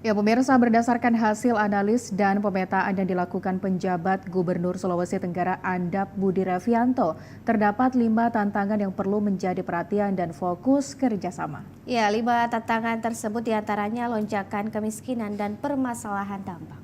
Ya, pemirsa, berdasarkan hasil analis dan pemetaan yang dilakukan penjabat Gubernur Sulawesi Tenggara Andap Budi Revianto, terdapat 5 tantangan yang perlu menjadi perhatian dan fokus kerjasama. Ya, 5 tantangan tersebut diantaranya lonjakan kemiskinan dan permasalahan dampak.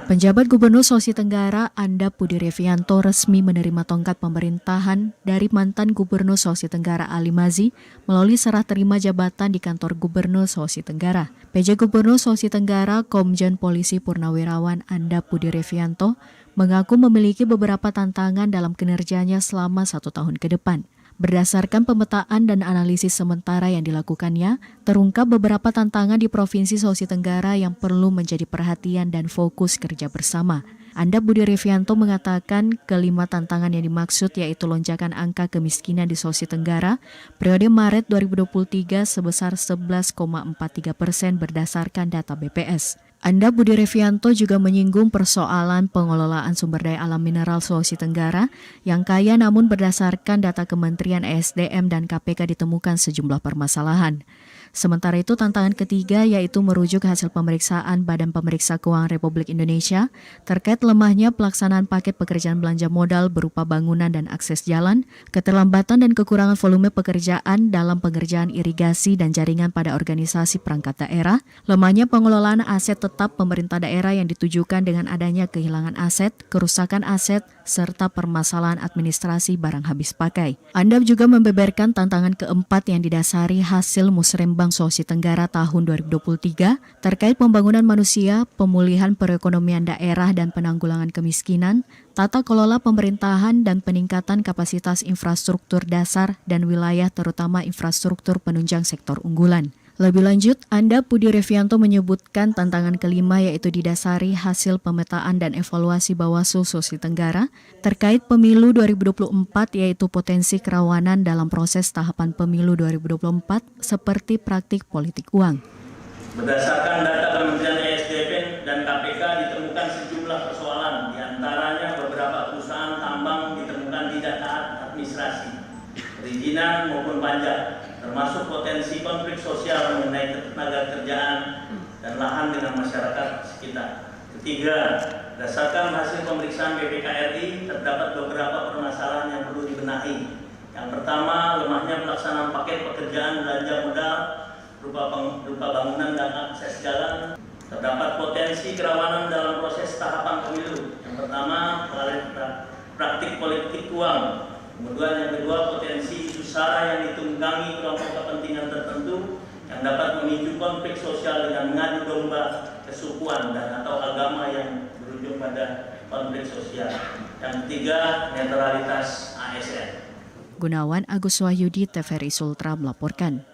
Penjabat Gubernur Sulawesi Tenggara Andap Budi Revianto resmi menerima tongkat pemerintahan dari mantan Gubernur Sulawesi Tenggara Ali Mazi melalui serah terima jabatan di kantor Gubernur Sulawesi Tenggara. PJ Gubernur Sulawesi Tenggara Komjen Polisi Purnawirawan Andap Budi Revianto mengaku memiliki beberapa tantangan dalam kinerjanya selama 1 tahun ke depan. Berdasarkan pemetaan dan analisis sementara yang dilakukannya, terungkap beberapa tantangan di Provinsi Sulawesi Tenggara yang perlu menjadi perhatian dan fokus kerja bersama. Andap Budi Revianto mengatakan kelima tantangan yang dimaksud yaitu lonjakan angka kemiskinan di Sulawesi Tenggara periode Maret 2023 sebesar 11,43% berdasarkan data BPS. Andap Budi Revianto juga menyinggung persoalan pengelolaan sumber daya alam mineral Sulawesi Tenggara yang kaya namun berdasarkan data Kementerian ESDM dan KPK ditemukan sejumlah permasalahan. Sementara itu tantangan ketiga yaitu merujuk hasil pemeriksaan Badan Pemeriksa Keuangan Republik Indonesia terkait lemahnya pelaksanaan paket pekerjaan belanja modal berupa bangunan dan akses jalan, keterlambatan dan kekurangan volume pekerjaan dalam pengerjaan irigasi dan jaringan pada organisasi perangkat daerah, lemahnya pengelolaan aset tetap pemerintah daerah yang ditujukan dengan adanya kehilangan aset, kerusakan aset, serta permasalahan administrasi barang habis pakai. Andap juga membeberkan tantangan keempat yang didasari hasil Musrembang Sulawesi Tenggara tahun 2023 terkait pembangunan manusia, pemulihan perekonomian daerah dan penanggulangan kemiskinan, tata kelola pemerintahan dan peningkatan kapasitas infrastruktur dasar dan wilayah terutama infrastruktur penunjang sektor unggulan. Lebih lanjut, Andap Budi Revianto menyebutkan tantangan kelima yaitu didasari hasil pemetaan dan evaluasi Bawaslu Sulawesi Tenggara terkait pemilu 2024 yaitu potensi kerawanan dalam proses tahapan pemilu 2024 seperti praktik politik uang. Berdasarkan data Kementerian ESDM dan KPK ditemukan sejumlah persoalan, diantaranya beberapa perusahaan tambang ditemukan tidak taat administrasi, perizinan maupun pajak, termasuk potensi konflik sosial mengenai ketenaga kerjaan dan lahan dengan masyarakat sekitar. Ketiga, berdasarkan hasil pemeriksaan BPKRI terdapat beberapa permasalahan yang perlu dibenahi. Yang pertama, lemahnya pelaksanaan paket pekerjaan belanja modal berupa bangunan dan akses jalan. Terdapat potensi kerawanan dalam proses tahapan pemilu. Yang pertama, praktik politik uang. Kemudian yang kedua, potensi isu sara yang ditunggangi kelompok kepentingan tertentu yang dapat memicu konflik sosial dengan mengadu domba kesukuan dan atau agama yang berujung pada konflik sosial. Yang ketiga, netralitas ASN. Gunawan Agus Wahyudi, TVRI Sultra melaporkan.